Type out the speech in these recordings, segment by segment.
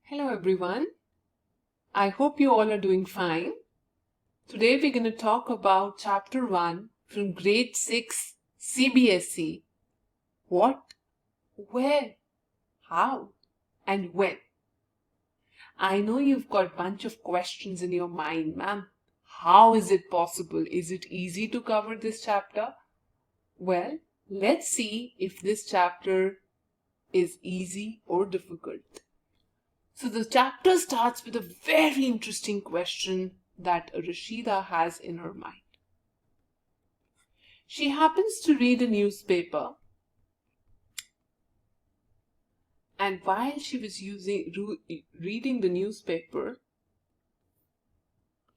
Hello everyone. I hope you all are doing fine. Today we're going to talk about chapter 1 from grade 6 CBSE. What, where, how and when. I know you've got a bunch of questions in your mind, ma'am. How is it possible? Is it easy to cover this chapter? Well, let's see if this chapter is easy or difficult. So the chapter starts with a very interesting question that Rashida has in her mind. She happens to read a newspaper, and while she was reading the newspaper,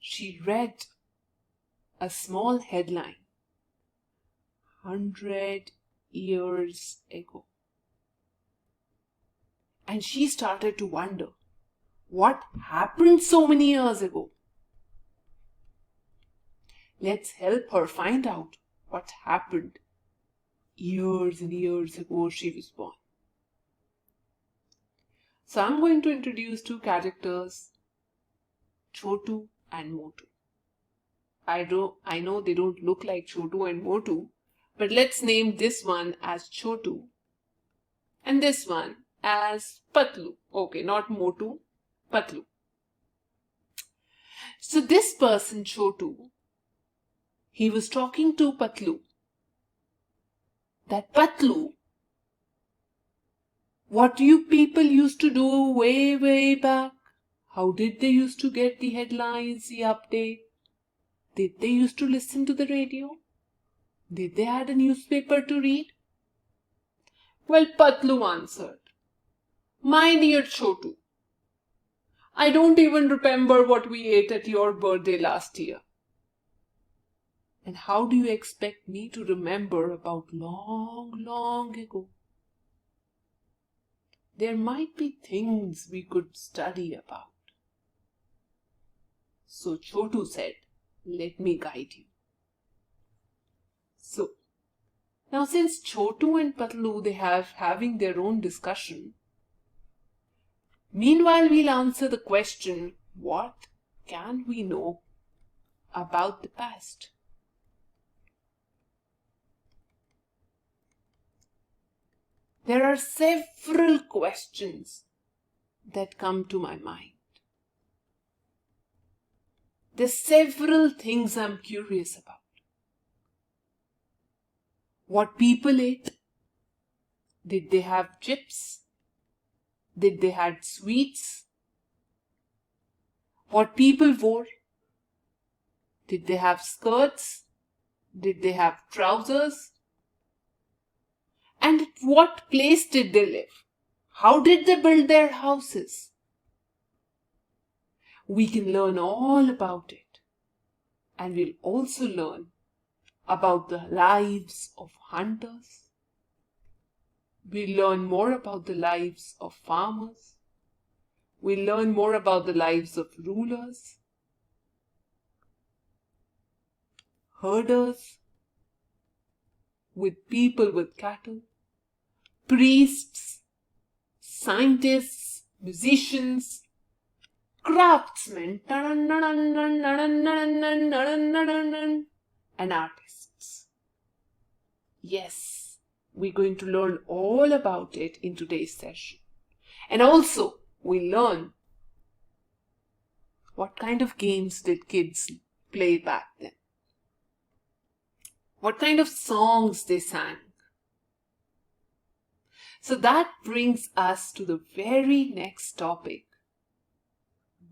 she read a small headline, 100 years ago. And she started to wonder, what happened so many years ago? Let's help her find out what happened years and years ago she was born. So I'm going to introduce two characters, Chotu and Motu. I know they don't look like Chotu and Motu, but let's name this one as Chotu and this one as Patlu. Okay, not Motu, Patlu. So this person, Chotu, he was talking to Patlu. That Patlu, what you people used to do way back? How did they used to get the headlines, the update? Did they used to listen to the radio? Did they had a newspaper to read? Well, Patlu answered, my dear Chotu, I don't even remember what we ate at your birthday last year. And how do you expect me to remember about long ago? There might be things we could study about. So Chotu said, let me guide you. So, now since Chotu and Patlu, they having their own discussion, meanwhile we'll answer the question, what can we know about the past? There are several questions that come to my mind. There's several things I'm curious about. What people ate? Did they have chips? Did they had sweets? What people wore? Did they have skirts? Did they have trousers? And at what place did they live? How did they build their houses? We can learn all about it. And we'll also learn about the lives of hunters. We'll learn more about the lives of farmers. We'll learn more about the lives of rulers, herders, with people with cattle, priests, scientists, musicians, craftsmen, and artists. Yes, we're going to learn all about it in today's session. And also, we learn what kind of games did kids play back then. What kind of songs they sang. So that brings us to the very next topic.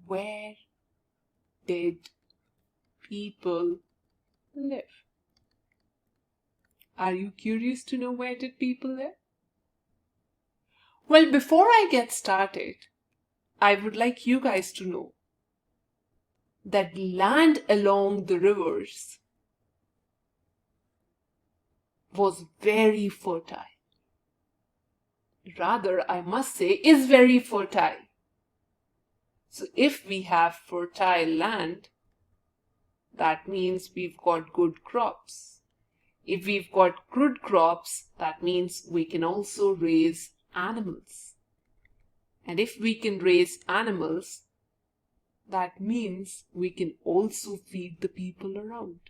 Where did people live? Are you curious to know where did people live? Well, before I get started, I would like you guys to know that land along the rivers was very fertile. Rather, I must say, is very fertile. So if we have fertile land, that means we've got good crops. If we've got good crops, that means we can also raise animals. And if we can raise animals, that means we can also feed the people around.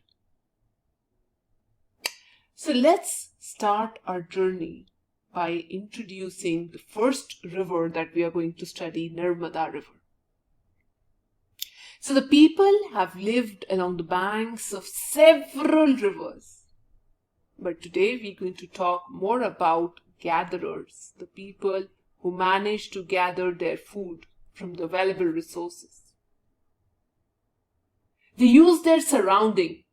So let's start our journey by introducing the first river that we are going to study, Narmada River. So the people have lived along the banks of several rivers. But today we're going to talk more about gatherers, the people who manage to gather their food from the available resources. They use their surrounding,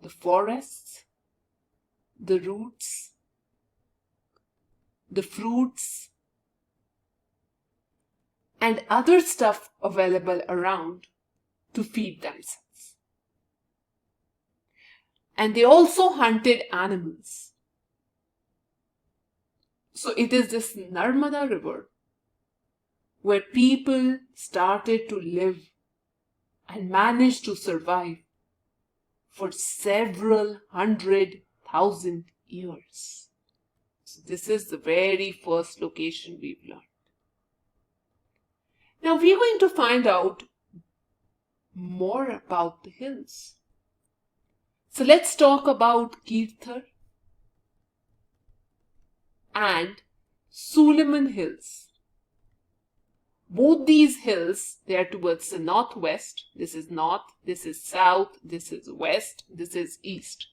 the forests, the roots, the fruits, and other stuff available around to feed themselves. And they also hunted animals. So it is this Narmada River where people started to live and managed to survive for several 100,000 years. So this is the very first location we've learned. Now we're going to find out more about the hills. So let's talk about Kirthar and Suleiman Hills. Both these hills, they are towards the northwest. This is north, this is south, this is west, this is east.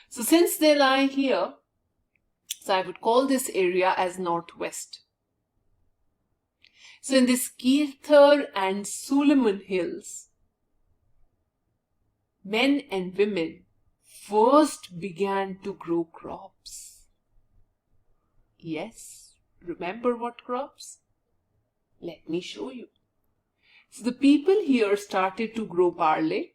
So since they lie here, so I would call this area as northwest. So in this Kirthar and Suleiman Hills, men and women first began to grow crops. Yes, remember what crops? Let me show you. So the people here started to grow barley,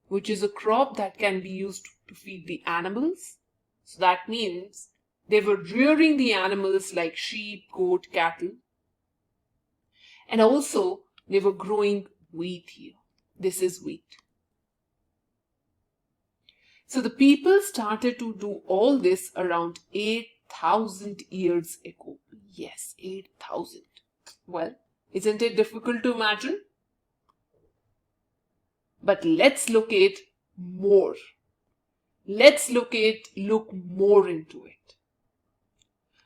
which is a crop that can be used to feed the animals. So that means they were rearing the animals like sheep, goat, cattle. And also they were growing wheat here. This is wheat. So the people started to do all this around 8,000 years ago. Yes, 8,000. Well, isn't it difficult to imagine? But let's look more. Let's look more into it.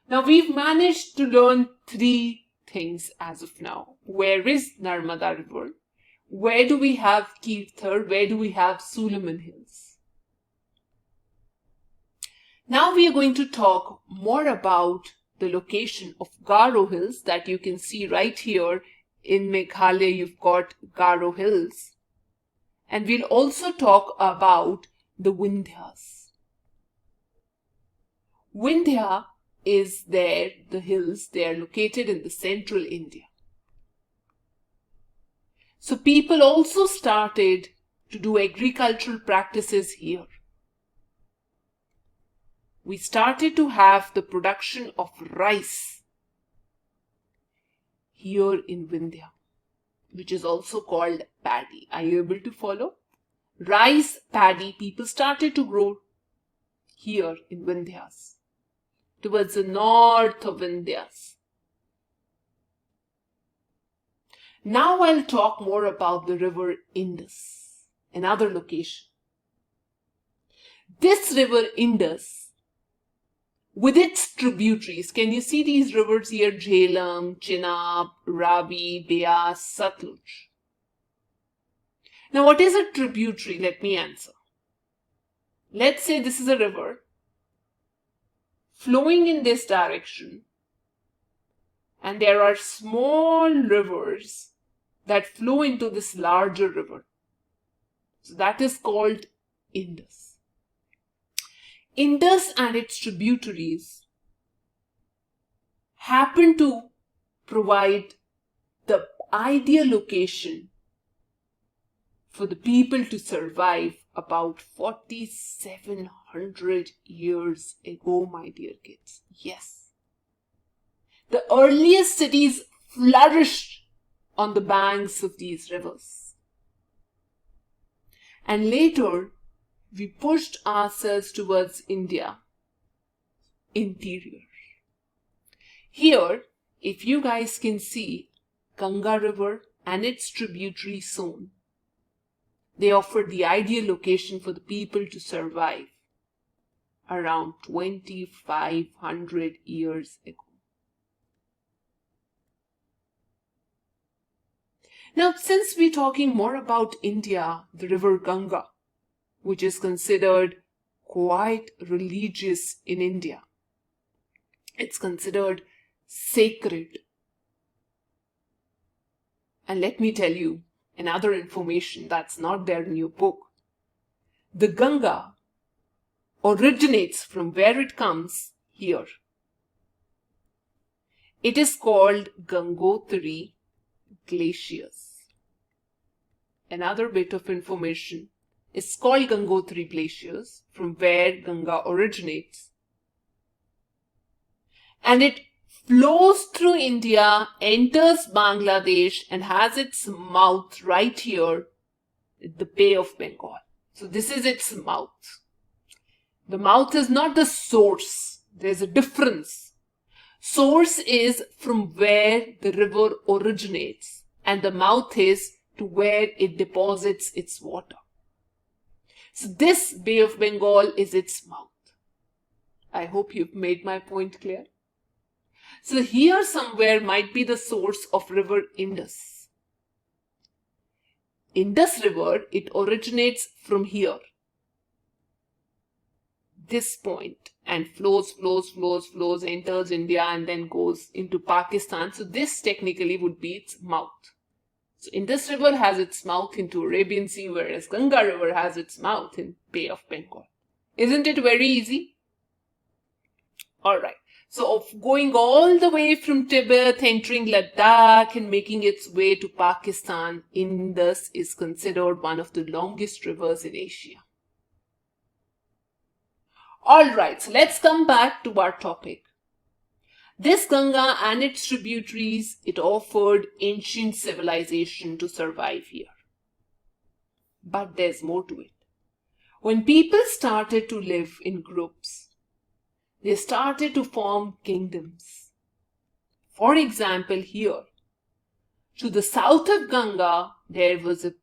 Now we've managed to learn 3 things as of now. Where is Narmada River? Where do we have Kirthar? Where do we have Suleiman Hills? Now we are going to talk more about the location of Garo Hills that you can see right here in Meghalaya. You've got Garo Hills. And we'll also talk about the Vindhyas. Vindhya is there, the hills, they are located in the central India. So people also started to do agricultural practices here. We started to have the production of rice here in Vindhya, which is also called paddy. Are you able to follow? Rice, paddy, people started to grow here in Vindhyas, towards the north of Vindhyas. Now I'll talk more about the river Indus, another location. This river Indus, with its tributaries, can you see these rivers here? Jhelum, Chenab, Ravi, Beas, Satluj. Now what is a tributary? Let me answer. Let's say this is a river flowing in this direction, and there are small rivers that flow into this larger river. So that is called Indus. Indus and its tributaries happen to provide the ideal location for the people to survive about 4,700 years ago, my dear kids. Yes. The earliest cities flourished on the banks of these rivers. And later, we pushed ourselves towards India, interior. Here, if you guys can see Ganga River and its tributary zone, they offered the ideal location for the people to survive around 2,500 years ago. Now, since we're talking more about India, the river Ganga, which is considered quite religious in India, it's considered sacred. And let me tell you another information that's not there in your book. The Ganga originates from where it comes here. It is called Gangotri glaciers. Another bit of information is called Gangotri glaciers, from where Ganga originates. And it flows through India, enters Bangladesh, and has its mouth right here at the Bay of Bengal. So this is its mouth. The mouth is not the source. There's a difference. Source is from where the river originates, and the mouth is to where it deposits its water. So this Bay of Bengal is its mouth. I hope you've made my point clear. So here somewhere might be the source of river Indus. Indus River, it originates from here, this point, and flows, enters India and then goes into Pakistan. So this technically would be its mouth. So Indus River has its mouth into Arabian Sea, whereas Ganga River has its mouth in Bay of Bengal. Isn't it very easy? Alright, so going all the way from Tibet, entering Ladakh and making its way to Pakistan, Indus is considered one of the longest rivers in Asia. Alright, so let's come back to our topic. This Ganga and its tributaries, it offered ancient civilization to survive here. But there's more to it. When people started to live in groups, they started to form kingdoms. For example, here, to the south of Ganga, there was a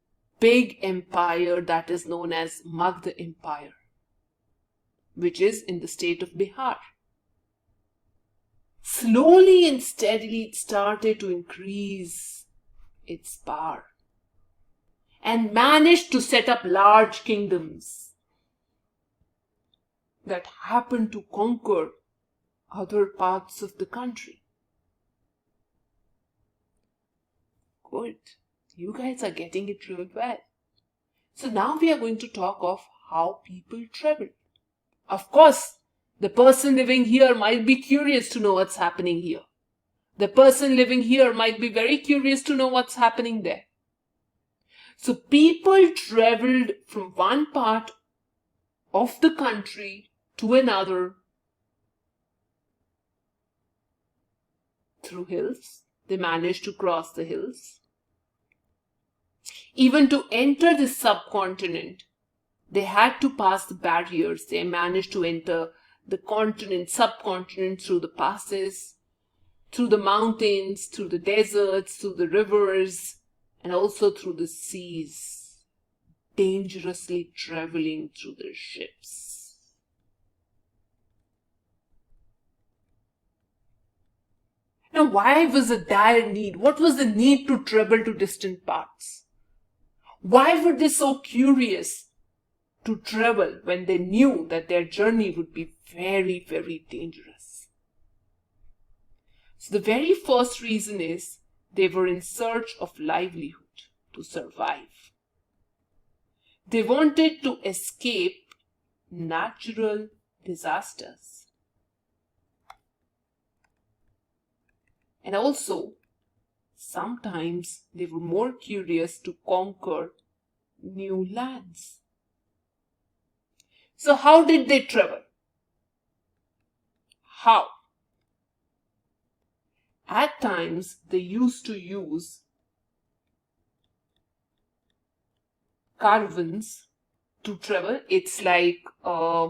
big empire that is known as Magಧ Empire, which is in the state of Bihar. Slowly and steadily it started to increase its power and managed to set up large kingdoms that happened to conquer other parts of the country. Good. You guys are getting it real well. So now we are going to talk of how people travel. Of course, the person living here might be curious to know what's happening here. The person living here might be very curious to know what's happening there. So people traveled from one part of the country to another through hills. They managed to cross the hills. Even to enter the subcontinent, they had to pass the barriers. They managed to enter the continent, subcontinent through the passes, through the mountains, through the deserts, through the rivers, and also through the seas, dangerously traveling through their ships. Now, why was a dire need? What was the need to travel to distant parts? Why were they so curious to travel when they knew that their journey would be very, very dangerous? So the very first reason is they were in search of livelihood to survive. They wanted to escape natural disasters. And also, sometimes they were more curious to conquer new lands. So how did they travel? How? At times, they used to use caravans to travel. It's like a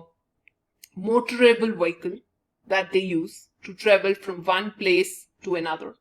motorable vehicle that they use to travel from one place to another.